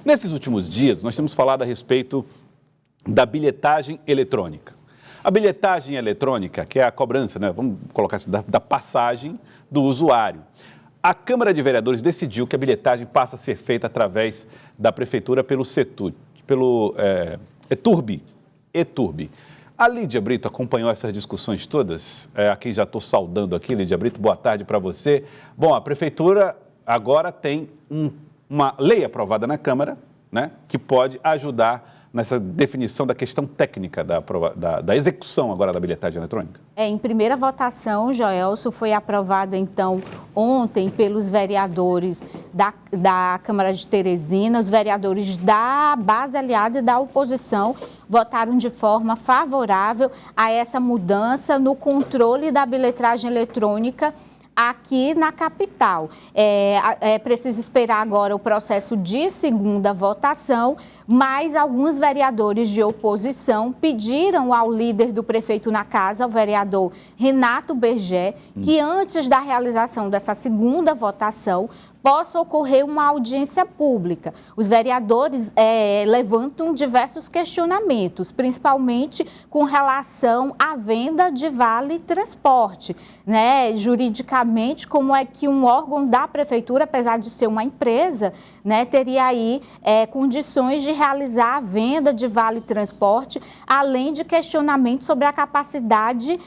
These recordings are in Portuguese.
Nesses últimos dias, nós temos falado a respeito da bilhetagem eletrônica. A bilhetagem eletrônica, que é a cobrança, né? Vamos colocar assim, da passagem do usuário. A Câmara de Vereadores decidiu que a bilhetagem passa a ser feita através da Prefeitura pelo ETURB. A Lídia Brito acompanhou essas discussões todas, a quem já estou saudando aqui. Lídia Brito, boa tarde para você. Bom, a Prefeitura agora tem uma lei aprovada na Câmara, né, que pode ajudar nessa definição da questão técnica da execução agora da bilhetagem eletrônica. Em primeira votação, Joelson, foi aprovado, então, ontem pelos vereadores da Câmara de Teresina, os vereadores da base aliada e da oposição votaram de forma favorável a essa mudança no controle da bilhetagem eletrônica aqui na capital. É preciso esperar agora o processo de segunda votação, mas alguns vereadores de oposição pediram ao líder do prefeito na casa, o vereador Renato Berger, que antes da realização dessa segunda votação, possa ocorrer uma audiência pública. Os vereadores levantam diversos questionamentos, principalmente com relação à venda de vale transporte, né? Juridicamente, como é que um órgão da prefeitura, apesar de ser uma empresa, né, teria aí condições de realizar a venda de vale transporte, além de questionamentos sobre a capacidade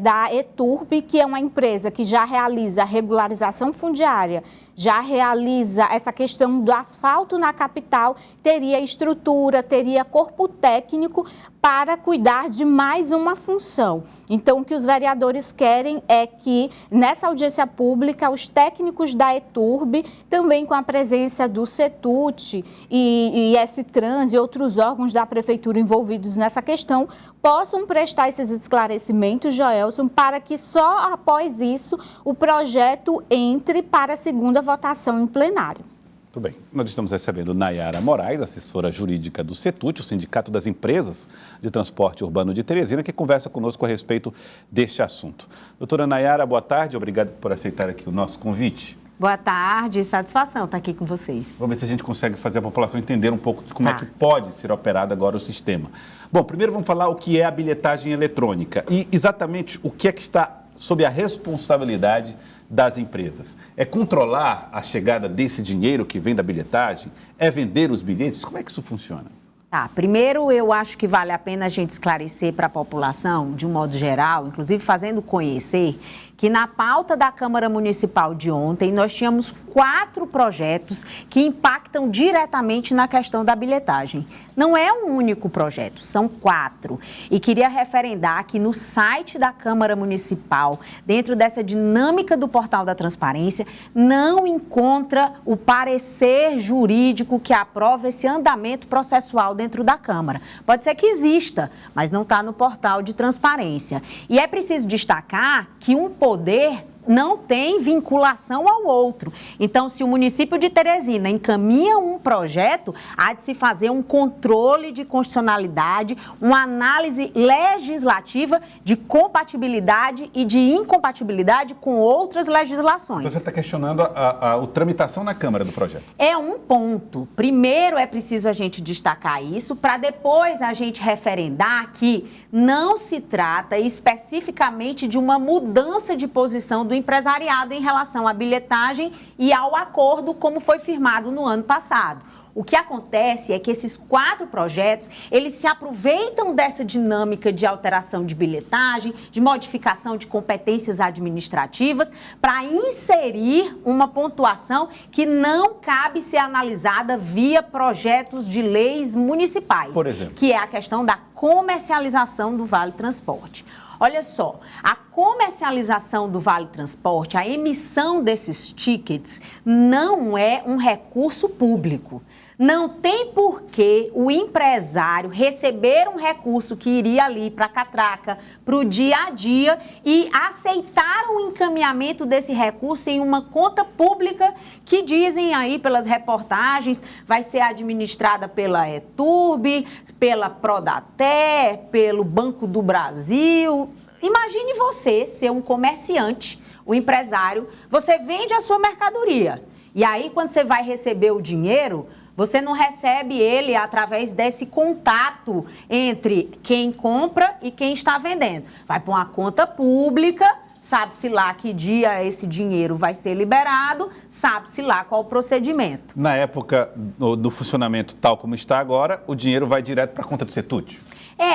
da ETURB, que é uma empresa que já realiza a regularização fundiária, já realiza essa questão do asfalto na capital, teria estrutura, teria corpo técnico para cuidar de mais uma função. Então, o que os vereadores querem é que, nessa audiência pública, os técnicos da ETURB, também com a presença do CETUT e S-Trans e outros órgãos da prefeitura envolvidos nessa questão, possam prestar esses esclarecimentos, Joelson, para que só após isso o projeto entre para a segunda votação em plenário. Muito bem. Nós estamos recebendo Nayara Moraes, assessora jurídica do CETUT, o Sindicato das Empresas de Transporte Urbano de Teresina, que conversa conosco a respeito deste assunto. Doutora Nayara, boa tarde. Obrigado por aceitar aqui o nosso convite. Boa tarde, satisfação estar aqui com vocês. Vamos ver se a gente consegue fazer a população entender um pouco de como é que pode ser operado agora o sistema. Bom, primeiro vamos falar o que é a bilhetagem eletrônica e exatamente o que é que está sob a responsabilidade das empresas. É controlar a chegada desse dinheiro que vem da bilhetagem? É vender os bilhetes? Como é que isso funciona? Primeiro eu acho que vale a pena a gente esclarecer para a população, de um modo geral, inclusive fazendo conhecer, que na pauta da Câmara Municipal de ontem nós tínhamos 4 projetos que impactam diretamente na questão da bilhetagem. Não é um único projeto, são 4. E queria referendar que no site da Câmara Municipal, dentro dessa dinâmica do Portal da Transparência, não encontra o parecer jurídico que aprova esse andamento processual dentro da Câmara. Pode ser que exista, mas não está no Portal de Transparência. E é preciso destacar que um poder não tem vinculação ao outro. Então, se o município de Teresina encaminha um projeto, há de se fazer um controle de constitucionalidade, uma análise legislativa de compatibilidade e de incompatibilidade com outras legislações. Então, você está questionando a tramitação na Câmara do projeto? É um ponto. Primeiro é preciso a gente destacar isso, para depois a gente referendar que não se trata especificamente de uma mudança de posição do empresariado em relação à bilhetagem e ao acordo como foi firmado no ano passado. O que acontece é que esses 4 projetos, eles se aproveitam dessa dinâmica de alteração de bilhetagem, de modificação de competências administrativas, para inserir uma pontuação que não cabe ser analisada via projetos de leis municipais. Por exemplo? Que é a questão da comercialização do Vale Transporte. Olha só, a comercialização do Vale Transporte, a emissão desses tickets, não é um recurso público. Não tem por que o empresário receber um recurso que iria ali para a catraca, para o dia a dia e aceitar o encaminhamento desse recurso em uma conta pública que dizem aí pelas reportagens vai ser administrada pela ETURB, pela Prodaté, pelo Banco do Brasil. Imagine você ser um comerciante, o empresário, você vende a sua mercadoria e aí quando você vai receber o dinheiro, Você não recebe ele através desse contato entre quem compra e quem está vendendo. Vai para uma conta pública, sabe-se lá que dia esse dinheiro vai ser liberado, sabe-se lá qual o procedimento. Na época do funcionamento tal como está agora, o dinheiro vai direto para a conta do CETUT?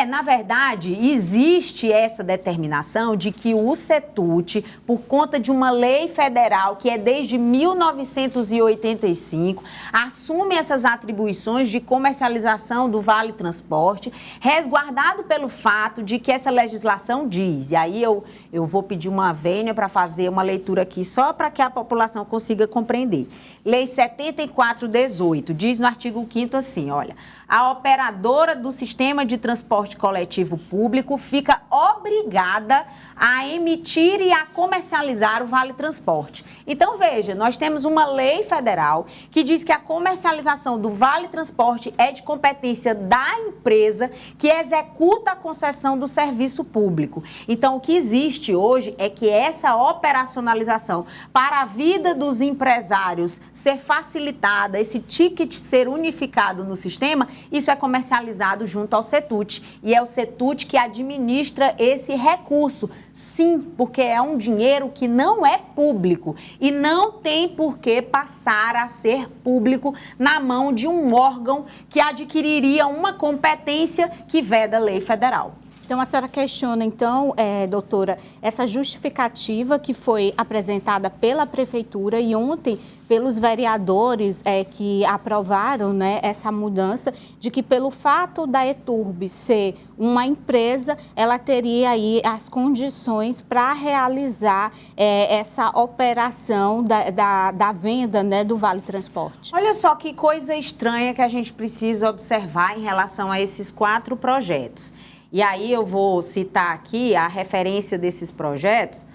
Na verdade, existe essa determinação de que o CETUT, por conta de uma lei federal que é desde 1985, assume essas atribuições de comercialização do Vale Transporte, resguardado pelo fato de que essa legislação diz, e aí eu vou pedir uma vênia para fazer uma leitura aqui, só para que a população consiga compreender. Lei 74/18 diz no artigo 5º assim, olha, a operadora do sistema de transporte coletivo público fica obrigada a emitir e a comercializar o Vale Transporte. Então, veja, nós temos uma lei federal que diz que a comercialização do Vale Transporte é de competência da empresa que executa a concessão do serviço público. Então, o que existe hoje é que essa operacionalização para a vida dos empresários ser facilitada, esse ticket ser unificado no sistema, isso é comercializado junto ao CETUT. E é o CETUT que administra esse recurso. Sim, porque é um dinheiro que não é público e não tem por que passar a ser público na mão de um órgão que adquiriria uma competência que veda a lei federal. Então, a senhora questiona, então, doutora, essa justificativa que foi apresentada pela Prefeitura e ontem pelos vereadores que aprovaram, né, essa mudança, de que pelo fato da ETURB ser uma empresa, ela teria aí as condições para realizar essa operação da venda, né, do Vale Transporte. Olha só que coisa estranha que a gente precisa observar em relação a esses 4 projetos. E aí eu vou citar aqui a referência desses projetos,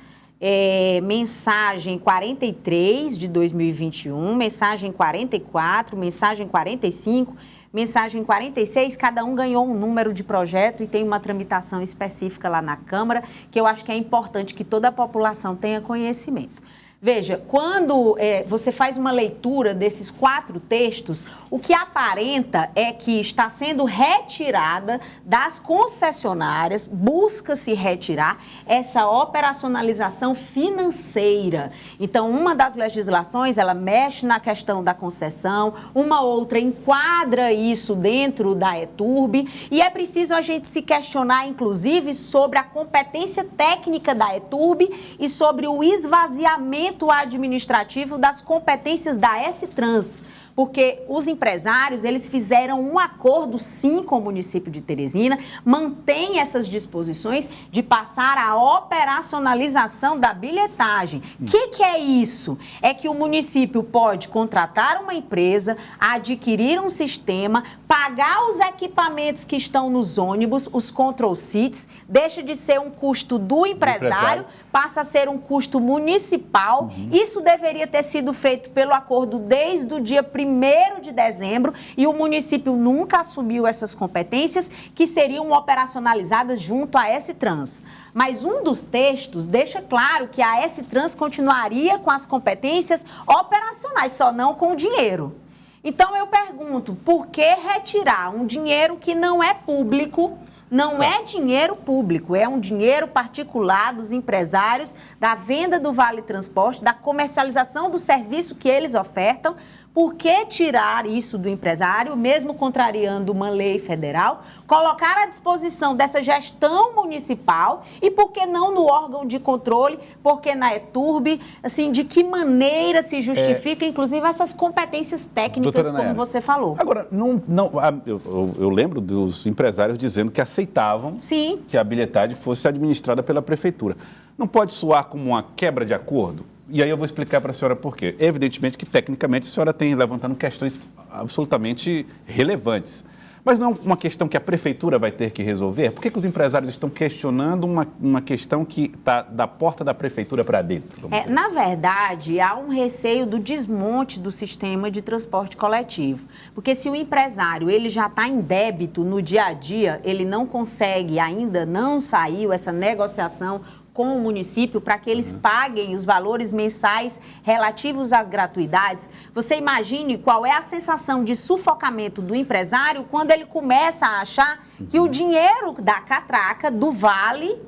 mensagem 43 de 2021, mensagem 44, mensagem 45, mensagem 46, cada um ganhou um número de projeto e tem uma tramitação específica lá na Câmara, que eu acho que é importante que toda a população tenha conhecimento. Veja, quando você faz uma leitura desses 4 textos, o que aparenta é que está sendo retirada das concessionárias, busca-se retirar essa operacionalização financeira. Então, uma das legislações, ela mexe na questão da concessão, uma outra enquadra isso dentro da ETURB, e é preciso a gente se questionar, inclusive, sobre a competência técnica da ETURB e sobre o esvaziamento administrativo das competências da S-Trans, porque os empresários, eles fizeram um acordo, sim, com o município de Teresina, mantém essas disposições de passar a operacionalização da bilhetagem. O que é isso? É que o município pode contratar uma empresa, adquirir um sistema, pagar os equipamentos que estão nos ônibus, os control seats, deixa de ser um custo do empresário, passa a ser um custo municipal. Isso deveria ter sido feito pelo acordo desde o dia 1º de dezembro e o município nunca assumiu essas competências que seriam operacionalizadas junto à S-Trans. Mas um dos textos deixa claro que a S-Trans continuaria com as competências operacionais, só não com o dinheiro. Então eu pergunto, por que retirar um dinheiro que não é público? Não é dinheiro público, é um dinheiro particular dos empresários, da venda do Vale Transporte, da comercialização do serviço que eles ofertam. Por que tirar isso do empresário, mesmo contrariando uma lei federal, colocar à disposição dessa gestão municipal e por que não no órgão de controle, porque na ETURB, assim, de que maneira se justifica, inclusive, essas competências técnicas, como você falou? Agora, eu lembro dos empresários dizendo que aceitavam Sim. que a bilhetagem fosse administrada pela Prefeitura. Não pode soar como uma quebra de acordo? E aí eu vou explicar para a senhora por quê. Evidentemente que, tecnicamente, a senhora tem levantando questões absolutamente relevantes. Mas não é uma questão que a Prefeitura vai ter que resolver? Por que os empresários estão questionando uma questão que está da porta da Prefeitura para dentro? Na verdade, há um receio do desmonte do sistema de transporte coletivo. Porque se o empresário ele já está em débito no dia a dia, ele não consegue, ainda não saiu essa negociação com o município para que eles paguem os valores mensais relativos às gratuidades, você imagine qual é a sensação de sufocamento do empresário quando ele começa a achar que o dinheiro da catraca, do vale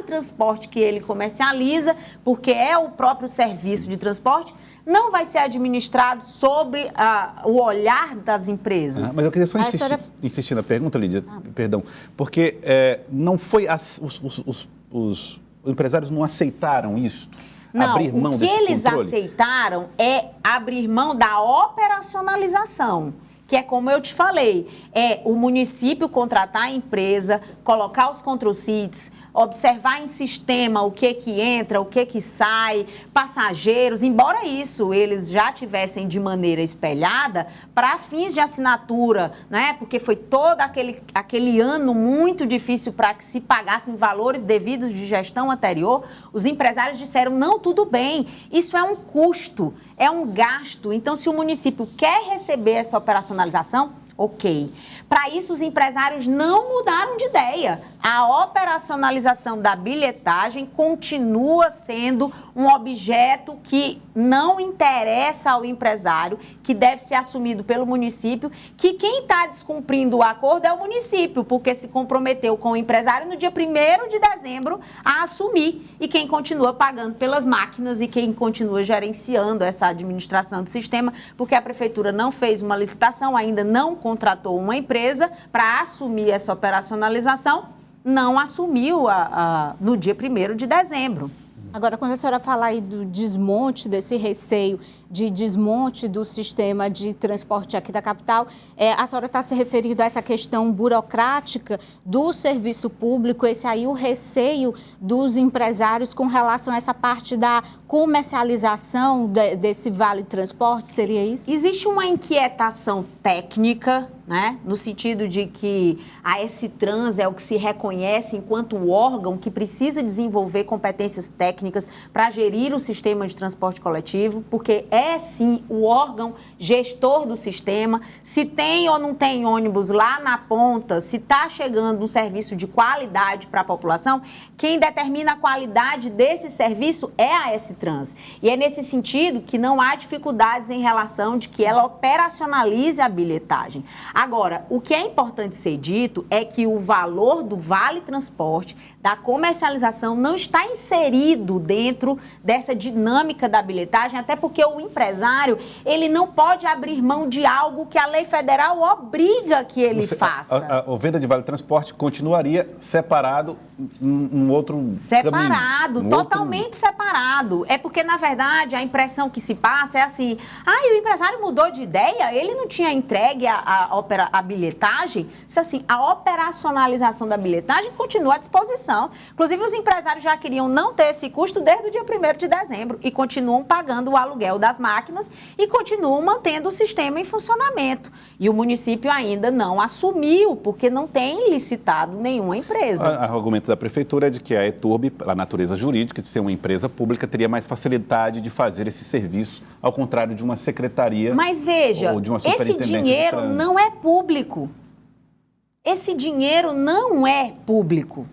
transporte que ele comercializa, porque é o próprio serviço de transporte, não vai ser administrado sob o olhar das empresas. Mas eu queria só insistir na pergunta, Lídia, perdão, porque não foi os empresários não aceitaram isso? Não, abrir mão desse controle? O que eles aceitaram é abrir mão da operacionalização, que é como eu te falei, é o município contratar a empresa, colocar os control seats, observar em sistema o que entra, o que sai, passageiros, embora isso eles já tivessem de maneira espelhada para fins de assinatura, né? Porque foi todo aquele ano muito difícil para que se pagassem valores devidos de gestão anterior, os empresários disseram, não, tudo bem, isso é um custo, é um gasto, então se o município quer receber essa operacionalização, ok. Para isso, os empresários não mudaram de ideia. A operacionalização da bilhetagem continua sendo um objeto que não interessa ao empresário, que deve ser assumido pelo município, que quem está descumprindo o acordo é o município, porque se comprometeu com o empresário no dia 1º de dezembro a assumir. E quem continua pagando pelas máquinas e quem continua gerenciando essa administração do sistema, porque a prefeitura não fez uma licitação, ainda não contratou uma empresa para assumir essa operacionalização, não assumiu no dia 1º de dezembro. Agora, quando a senhora fala aí do desmonte, desse receio de desmonte do sistema de transporte aqui da capital, a senhora está se referindo a essa questão burocrática do serviço público, esse aí o receio dos empresários com relação a essa parte da comercialização desse vale transporte, seria isso? Existe uma inquietação técnica, né, no sentido de que a S-Trans é o que se reconhece enquanto órgão que precisa desenvolver competências técnicas para gerir o sistema de transporte coletivo, porque é sim o órgão gestor do sistema, se tem ou não tem ônibus lá na ponta, se está chegando um serviço de qualidade para a população, quem determina a qualidade desse serviço é a S-Trans. E é nesse sentido que não há dificuldades em relação de que ela operacionalize a bilhetagem. Agora, o que é importante ser dito é que o valor do vale transporte, da comercialização, não está inserido dentro dessa dinâmica da bilhetagem, até porque o empresário, ele não pode abrir mão de algo que a lei federal obriga que ele faça. A venda de vale transporte continuaria separado um outro separado, caminho, totalmente separado. É porque, na verdade, a impressão que se passa é assim, o empresário mudou de ideia, ele não tinha entregue a bilhetagem. Isso assim, a operacionalização da bilhetagem continua à disposição. Inclusive, os empresários já queriam não ter esse custo desde o dia 1º de dezembro e continuam pagando o aluguel das máquinas e continuam mantendo o sistema em funcionamento. E o município ainda não assumiu, porque não tem licitado nenhuma empresa. O argumento da prefeitura é de que a ETURB, a natureza jurídica de ser uma empresa pública, teria mais facilidade de fazer esse serviço, ao contrário de uma secretaria. Mas veja, ou de uma esse dinheiro não é público. Esse dinheiro não é público.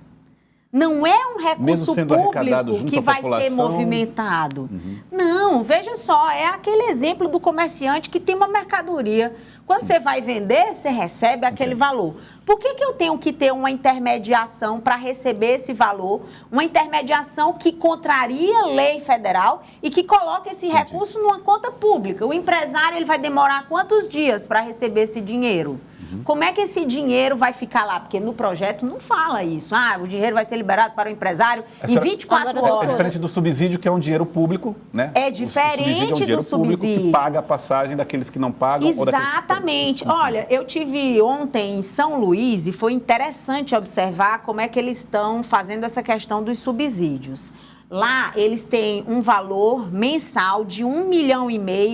Não é um recurso público que vai ser movimentado. Não, veja só, é aquele exemplo do comerciante que tem uma mercadoria. Quando você vai vender, você recebe aquele valor. Por que eu tenho que ter uma intermediação para receber esse valor? Uma intermediação que contraria a lei federal e que coloca esse recurso numa conta pública. O empresário ele vai demorar quantos dias para receber esse dinheiro? Como é que esse dinheiro vai ficar lá? Porque no projeto não fala isso. O dinheiro vai ser liberado para o empresário em 24 horas. É diferente do subsídio, que é um dinheiro público, né? É diferente do subsídio. Que paga a passagem daqueles que não pagam. Exatamente. Olha, eu tive ontem em São Luís e foi interessante observar como é que eles estão fazendo essa questão dos subsídios. Lá, eles têm um valor mensal de 1,5 milhão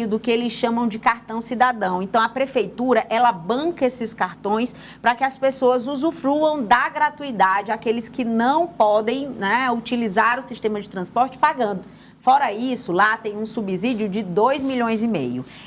do que eles chamam de cartão cidadão. Então, a prefeitura, ela banca esses cartões para que as pessoas usufruam da gratuidade, aqueles que não podem, né, utilizar o sistema de transporte pagando. Fora isso, lá tem um subsídio de 2,5 milhões.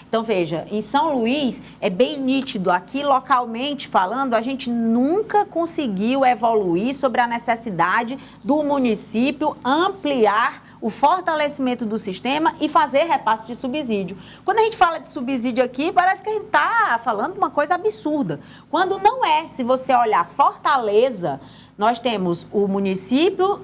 Então, veja, em São Luís é bem nítido. Aqui, localmente falando, a gente nunca conseguiu evoluir sobre a necessidade do município ampliar o fortalecimento do sistema e fazer repasse de subsídio. Quando a gente fala de subsídio aqui, parece que a gente está falando uma coisa absurda. Quando não é. Se você olhar Fortaleza, nós temos o município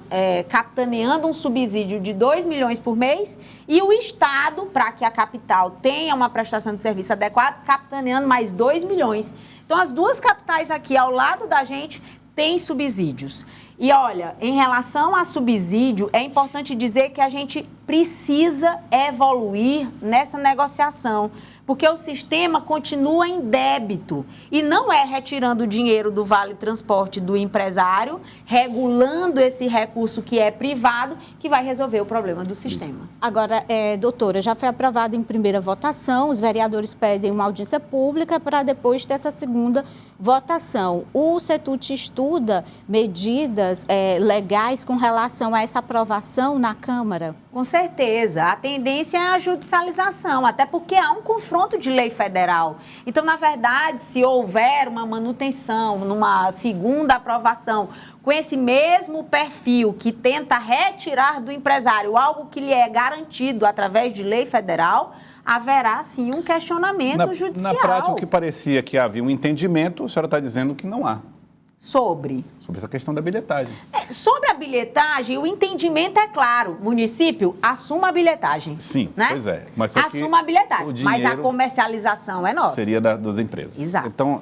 capitaneando um subsídio de 2 milhões por mês e o Estado, para que a capital tenha uma prestação de serviço adequada, capitaneando mais 2 milhões. Então, as duas capitais aqui ao lado da gente têm subsídios. E olha, em relação a subsídio, é importante dizer que a gente precisa evoluir nessa negociação, porque o sistema continua em débito e não é retirando o dinheiro do Vale Transporte do empresário, regulando esse recurso que é privado, que vai resolver o problema do sistema. Agora, doutora, já foi aprovado em primeira votação, os vereadores pedem uma audiência pública para depois ter essa segunda votação. O CETUT estuda medidas legais com relação a essa aprovação na Câmara? Com certeza. A tendência é a judicialização, até porque há um confronto de lei federal. Então, na verdade, se houver uma manutenção, numa segunda aprovação, com esse mesmo perfil que tenta retirar do empresário algo que lhe é garantido através de lei federal, haverá, sim, um questionamento judicial. Na prática, o que parecia que havia um entendimento, a senhora está dizendo que não há. Sobre essa questão da bilhetagem. Sobre a bilhetagem, o entendimento é claro. Município, assuma a bilhetagem. Sim, né? Pois é. Mas assuma a bilhetagem, mas a comercialização é nossa. Seria das empresas. Exato. Então,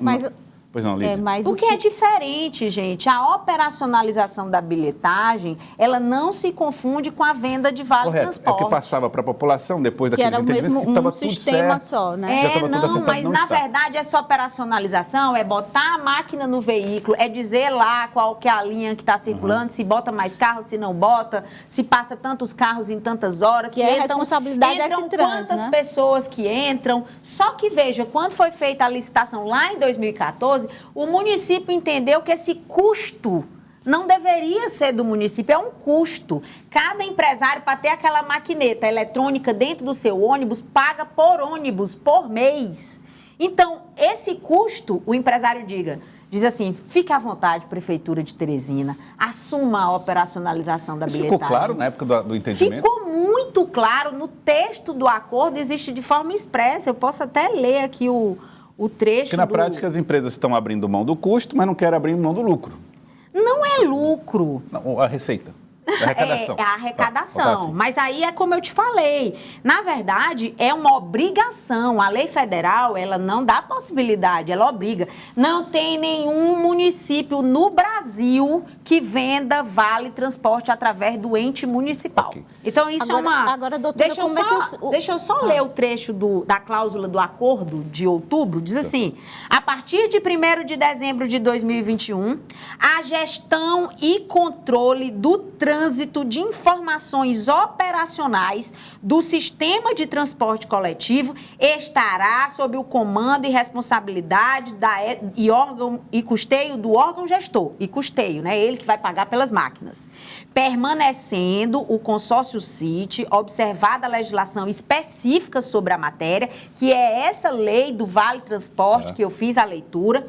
pois não, Lídia. Porque é diferente, gente. A operacionalização da bilhetagem, ela não se confunde com a venda de vale transporte. É que passava para a população, depois que daqueles era mesmo que estava um tudo sistema certo, só, né? já estava tudo acertado, mas não na está. verdade essa operacionalização é botar a máquina no veículo, é dizer lá qual que é a linha que está circulando, se bota mais carro, se não bota, se passa tantos carros em tantas horas. Que é a responsabilidade desse trânsito, quantas pessoas que entram. Só que, veja, quando foi feita a licitação lá em 2014, o município entendeu que esse custo não deveria ser do município, é um custo. Cada empresário, para ter aquela maquineta eletrônica dentro do seu ônibus, paga por ônibus, por mês. Então, esse custo, o empresário diz assim, fique à vontade, Prefeitura de Teresina, assuma a operacionalização da bilhetagem. Ficou claro na época do entendimento? Ficou muito claro, no texto do acordo existe de forma expressa, eu posso até ler aqui o trecho. Porque na prática as empresas estão abrindo mão do custo, mas não querem abrir mão do lucro. Não é lucro. Não, a receita. A arrecadação. É a arrecadação. Mas aí é como eu te falei. Na verdade, é uma obrigação. A lei federal, ela não dá possibilidade, ela obriga. Não tem nenhum município no Brasil que venda vale transporte através do ente municipal. Okay. Então, isso agora, é uma... Agora, doutora, Deixa eu só ler o trecho da cláusula do acordo de outubro. Diz assim, a partir de 1º de dezembro de 2021, a gestão e controle do trânsito de informações operacionais do sistema de transporte coletivo estará sob o comando e responsabilidade e custeio do órgão gestor. E custeio, né? Ele que vai pagar pelas máquinas. Permanecendo o consórcio CIT, observada a legislação específica sobre a matéria, que é essa lei do Vale Transporte, que eu fiz a leitura,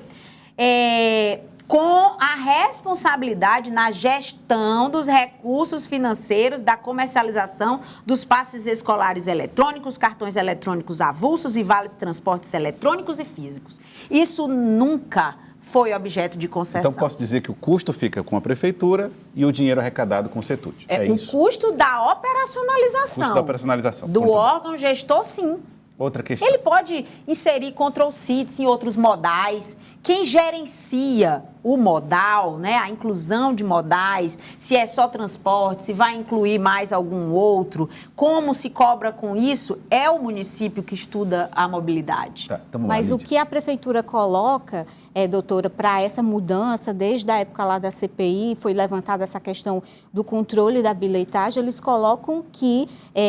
com a responsabilidade na gestão dos recursos financeiros da comercialização dos passes escolares eletrônicos, cartões eletrônicos avulsos e vales transportes eletrônicos e físicos. Isso nunca foi objeto de concessão. Então, posso dizer que o custo fica com a prefeitura e o dinheiro arrecadado com o CETUT. É isso? O custo da operacionalização. Custo da operacionalização. Do órgão gestor, sim. Outra questão. Ele pode inserir control seats em outros modais. Quem gerencia o modal, né, a inclusão de modais, se é só transporte, se vai incluir mais algum outro, como se cobra com isso, é o município que estuda a mobilidade. Tá, mas o que a prefeitura coloca, doutora, para essa mudança, desde a época lá da CPI, foi levantada essa questão do controle da bilhetagem, eles colocam que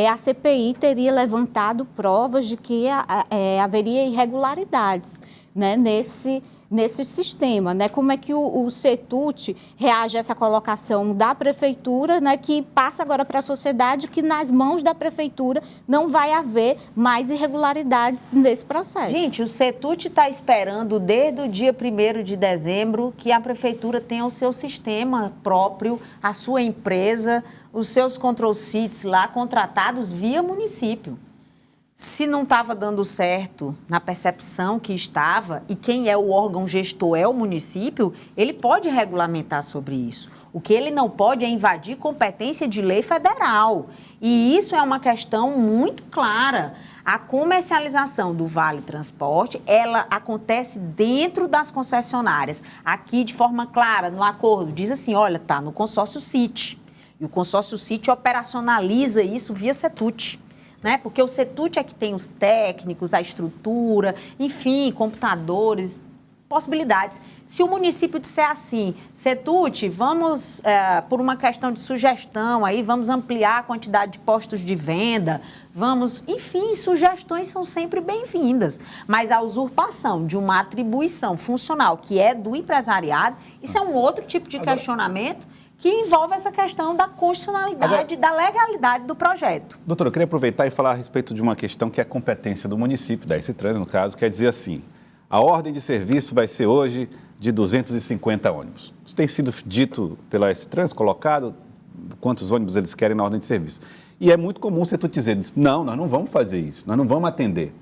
a CPI teria levantado provas de que haveria irregularidades, né, nesse sistema, né? Como é que o CETUT reage a essa colocação da prefeitura, né? Que passa agora para a sociedade que nas mãos da prefeitura não vai haver mais irregularidades nesse processo. Gente, o CETUT está esperando desde o dia 1º de dezembro que a prefeitura tenha o seu sistema próprio, a sua empresa, os seus control seats lá contratados via município. Se não estava dando certo na percepção que estava, e quem é o órgão gestor é o município, ele pode regulamentar sobre isso. O que ele não pode é invadir competência de lei federal. E isso é uma questão muito clara. A comercialização do Vale Transporte, ela acontece dentro das concessionárias. Aqui, de forma clara, no acordo, diz assim, olha, está no consórcio CIT. E o consórcio CIT operacionaliza isso via CETUT. Né? Porque o CETUT é que tem os técnicos, a estrutura, enfim, computadores, possibilidades. Se o município disser assim, CETUT, vamos, por uma questão de sugestão, aí vamos ampliar a quantidade de postos de venda, vamos, enfim, sugestões são sempre bem-vindas. Mas a usurpação de uma atribuição funcional que é do empresariado, isso é um outro tipo de questionamento que envolve essa questão da constitucionalidade, da legalidade do projeto. Doutora, eu queria aproveitar e falar a respeito de uma questão que é a competência do município, da S-Trans, no caso, quer dizer assim, a ordem de serviço vai ser hoje de 250 ônibus. Isso tem sido dito pela S-Trans, colocado, quantos ônibus eles querem na ordem de serviço. E é muito comum você dizer, não, nós não vamos fazer isso, nós não vamos atender.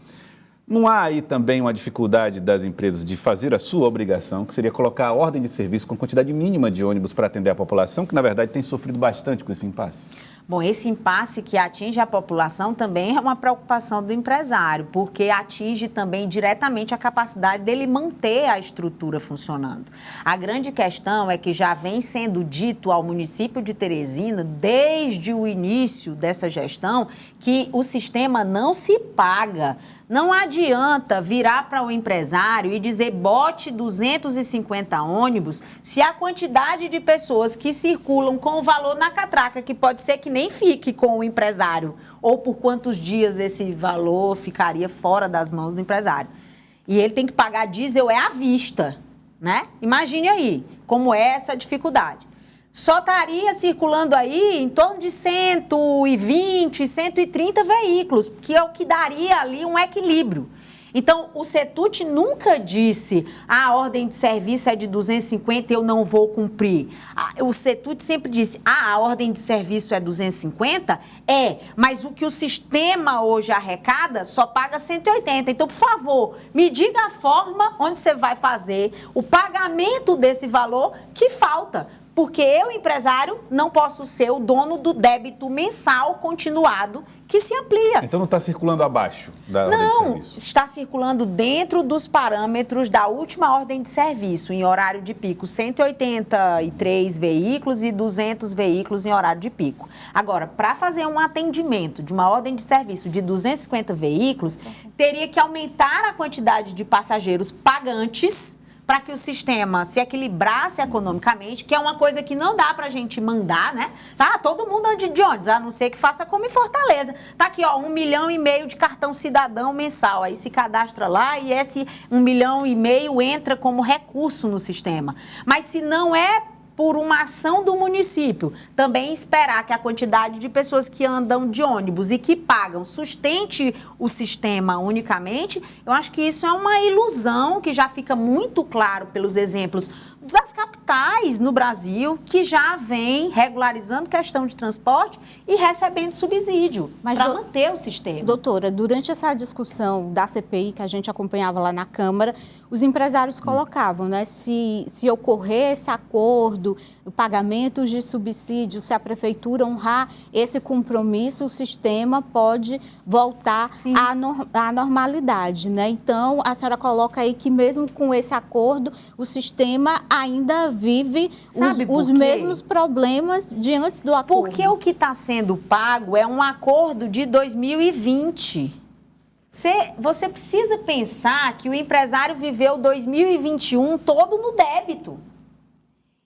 Não há aí também uma dificuldade das empresas de fazer a sua obrigação, que seria colocar a ordem de serviço com quantidade mínima de ônibus para atender a população, que na verdade tem sofrido bastante com esse impasse? Bom, esse impasse que atinge a população também é uma preocupação do empresário, porque atinge também diretamente a capacidade dele manter a estrutura funcionando. A grande questão é que já vem sendo dito ao município de Teresina, desde o início dessa gestão, que o sistema não se paga. Não adianta virar para o empresário e dizer bote 250 ônibus se a quantidade de pessoas que circulam com o valor na catraca, que pode ser que nem fique com o empresário, ou por quantos dias esse valor ficaria fora das mãos do empresário. E ele tem que pagar diesel à vista, né? Imagine aí como é essa dificuldade. Só estaria circulando aí em torno de 120, 130 veículos, que é o que daria ali um equilíbrio. Então, o CETUT nunca disse a ordem de serviço é de 250, eu não vou cumprir. O CETUT sempre disse, a ordem de serviço é 250? Mas o que o sistema hoje arrecada só paga 180. Então, por favor, me diga a forma onde você vai fazer o pagamento desse valor que falta. Porque eu, empresário, não posso ser o dono do débito mensal continuado que se amplia. Então não está circulando abaixo da ordem de serviço? Não, está circulando dentro dos parâmetros da última ordem de serviço, em horário de pico, 183 veículos e 200 veículos em horário de pico. Agora, para fazer um atendimento de uma ordem de serviço de 250 veículos, teria que aumentar a quantidade de passageiros pagantes para que o sistema se equilibrasse economicamente, que é uma coisa que não dá para a gente mandar, né? Todo mundo anda de ônibus, a não ser que faça como em Fortaleza. Tá aqui, ó, 1,5 milhão de cartão cidadão mensal. Aí se cadastra lá e esse 1,5 milhão entra como recurso no sistema. Mas se não é por uma ação do município, também esperar que a quantidade de pessoas que andam de ônibus e que pagam sustente o sistema unicamente, eu acho que isso é uma ilusão que já fica muito claro pelos exemplos das capitais no Brasil, que já vem regularizando questão de transporte e recebendo subsídio para manter o sistema. Doutora, durante essa discussão da CPI que a gente acompanhava lá na Câmara, os empresários colocavam, né, se ocorrer esse acordo, o pagamento de subsídios, se a prefeitura honrar esse compromisso, o sistema pode voltar à normalidade, né? Então, a senhora coloca aí que mesmo com esse acordo, o sistema ainda vive os mesmos problemas de antes do acordo. Porque o que está sendo pago é um acordo de 2020. Você precisa pensar que o empresário viveu 2021 todo no débito.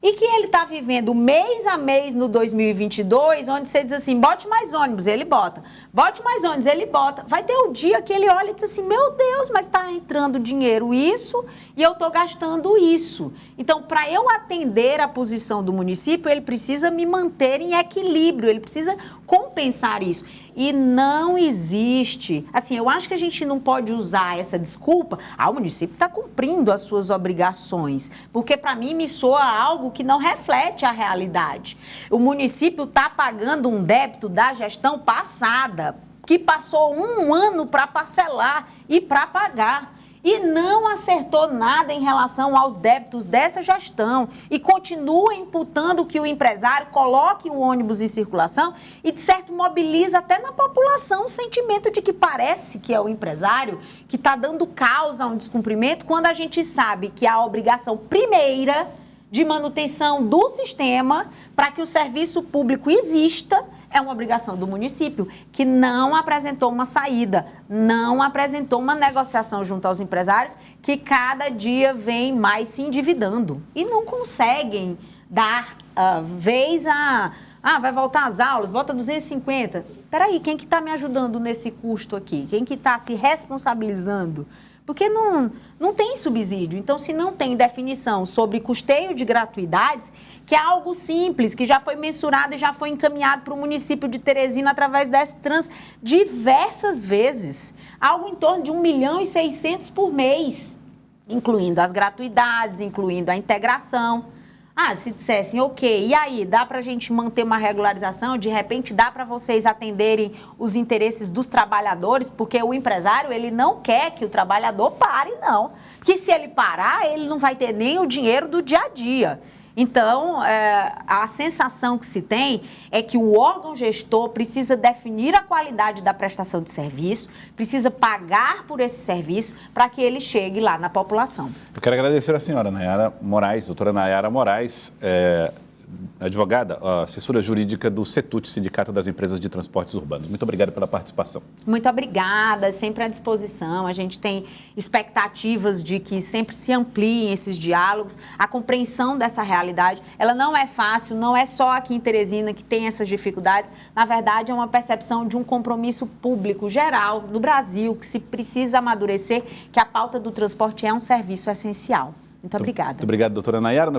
E que ele está vivendo mês a mês no 2022, onde você diz assim, bote mais ônibus, ele bota. Bote mais ônibus, ele bota. Vai ter o dia que ele olha e diz assim, meu Deus, mas está entrando dinheiro isso e eu estou gastando isso. Então, para eu atender a posição do município, ele precisa me manter em equilíbrio, ele precisa compensar isso. E não existe, assim, eu acho que a gente não pode usar essa desculpa, o município está cumprindo as suas obrigações, porque para mim me soa algo que não reflete a realidade. O município está pagando um débito da gestão passada, que passou 1 ano para parcelar e para pagar. E não acertou nada em relação aos débitos dessa gestão e continua imputando que o empresário coloque o ônibus em circulação e, de certo, mobiliza até na população o sentimento de que parece que é o empresário que está dando causa a um descumprimento, quando a gente sabe que a obrigação primeira de manutenção do sistema para que o serviço público exista é uma obrigação do município, que não apresentou uma saída, não apresentou uma negociação junto aos empresários, que cada dia vem mais se endividando e não conseguem dar vez a... vai voltar às aulas, bota 250. Peraí, quem que está me ajudando nesse custo aqui? Quem que está se responsabilizando? Porque não tem subsídio. Então, se não tem definição sobre custeio de gratuidades, que é algo simples, que já foi mensurado e já foi encaminhado para o município de Teresina através da S-Trans diversas vezes, algo em torno de 1.600.000 por mês, incluindo as gratuidades, incluindo a integração. Se dissessem, ok, e aí, dá para a gente manter uma regularização? De repente, dá para vocês atenderem os interesses dos trabalhadores? Porque o empresário, ele não quer que o trabalhador pare, não. Porque se ele parar, ele não vai ter nem o dinheiro do dia a dia. Então, a sensação que se tem é que o órgão gestor precisa definir a qualidade da prestação de serviço, precisa pagar por esse serviço para que ele chegue lá na população. Eu quero agradecer a senhora Nayara Moraes, doutora Nayara Moraes, advogada, assessora jurídica do CETUT, Sindicato das Empresas de Transportes Urbanos. Muito obrigado pela participação. Muito obrigada, sempre à disposição. A gente tem expectativas de que sempre se ampliem esses diálogos, a compreensão dessa realidade. Ela não é fácil, não é só aqui em Teresina que tem essas dificuldades. Na verdade, é uma percepção de um compromisso público geral no Brasil, que se precisa amadurecer, que a pauta do transporte é um serviço essencial. Muito obrigada. Muito obrigado, doutora Nayara.